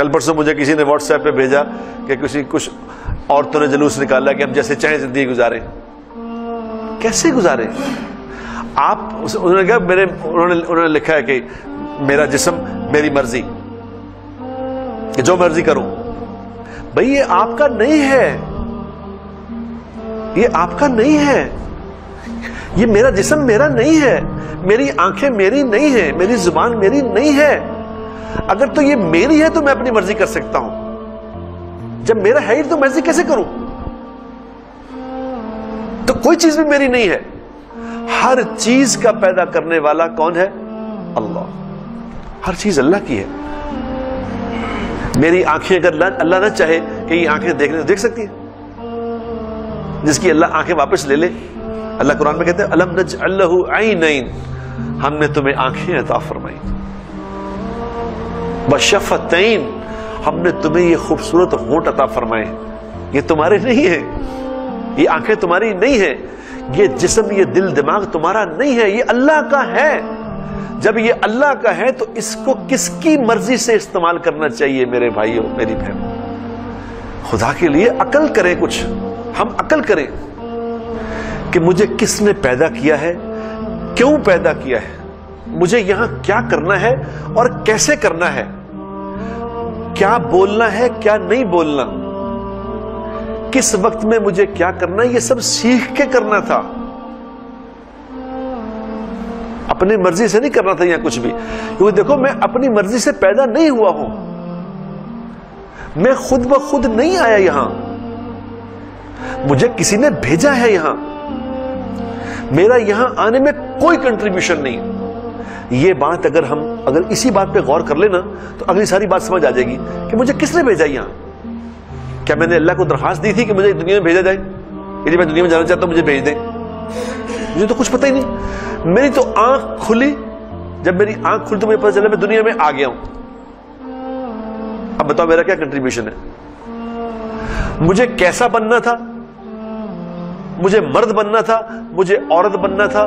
کل پرسوں مجھے کسی نے واٹس ایپ پہ بھیجا کہ کچھ عورتوں نے جلوس نکالا کہ ہم جیسے چاہیں زندگی گزاریں. کیسے گزاریں آپ؟ انہوں نے کہا انہوں نے لکھا ہے کہ میرا جسم میری مرضی، کہ جو مرضی کروں. بھئی یہ آپ کا نہیں ہے، یہ آپ کا نہیں ہے. یہ میرا جسم میرا نہیں ہے، میری آنکھیں میری نہیں ہے، میری زبان میری نہیں ہے. اگر تو یہ میری ہے تو میں اپنی مرضی کر سکتا ہوں، جب میرا ہے تو مرضی کیسے کروں؟ تو کوئی چیز بھی میری نہیں ہے. ہر چیز کا پیدا کرنے والا کون ہے؟ اللہ. ہر چیز اللہ کی ہے. میری آنکھیں اگر اللہ نہ چاہے کہ یہ آنکھیں دیکھنے تو دیکھ سکتی ہے، جس کی اللہ آنکھیں واپس لے لے. اللہ قرآن میں کہتے ہیں الم نجعل لہ عینین، ہم نے تمہیں آنکھیں عطا فرمائی. وشفتین، ہم نے تمہیں یہ خوبصورت ہونٹ عطا فرمائے. یہ تمہارے نہیں ہے، یہ آنکھیں تمہاری نہیں ہے، یہ جسم یہ دل دماغ تمہارا نہیں ہے، یہ اللہ کا ہے. جب یہ اللہ کا ہے تو اس کو کس کی مرضی سے استعمال کرنا چاہیے میرے بھائیوں میری بہن؟ خدا کے لیے عقل کریں. کچھ ہم عقل کریں کہ مجھے کس نے پیدا کیا ہے، کیوں پیدا کیا ہے، مجھے یہاں کیا کرنا ہے اور کیسے کرنا ہے، کیا بولنا ہے کیا نہیں بولنا، کس وقت میں مجھے کیا کرنا ہے. یہ سب سیکھ کے کرنا تھا، اپنی مرضی سے نہیں کرنا تھا یہاں کچھ بھی. کیونکہ دیکھو میں اپنی مرضی سے پیدا نہیں ہوا ہوں، میں خود بخود نہیں آیا یہاں، مجھے کسی نے بھیجا ہے یہاں. میرا یہاں آنے میں کوئی کنٹریبیوشن نہیں. یہ بات اگر اسی بات پہ غور کر لینا تو اگلی ساری بات سمجھ آ جائے گی کہ مجھے کس نے بھیجا یہاں. کیا میں نے اللہ کو درخواست دی تھی کہ مجھے دنیا میں بھیجا جائے، یعنی میں دنیا میں جانا چاہتا ہوں مجھے بھیج دیں؟ مجھے تو کچھ پتہ ہی نہیں. میری تو آنکھ کھلی، جب میری آنکھ کھلی تو مجھے پتہ چلا میں دنیا میں آ گیا ہوں. اب بتاؤ میرا کیا کنٹریبیوشن ہے؟ مجھے کیسا بننا تھا؟ مجھے مرد بننا تھا، مجھے عورت بننا تھا،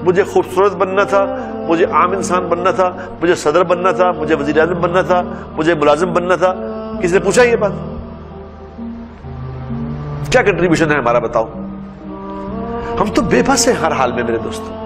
مجھے خوبصورت بننا تھا، مجھے عام انسان بننا تھا، مجھے صدر بننا تھا، مجھے وزیر اعظم بننا تھا، مجھے ملازم بننا تھا. کسی نے پوچھا یہ بات؟ کیا کنٹریبیوشن ہے ہمارا بتاؤ؟ ہم تو بے بس ہیں ہر حال میں میرے دوستوں.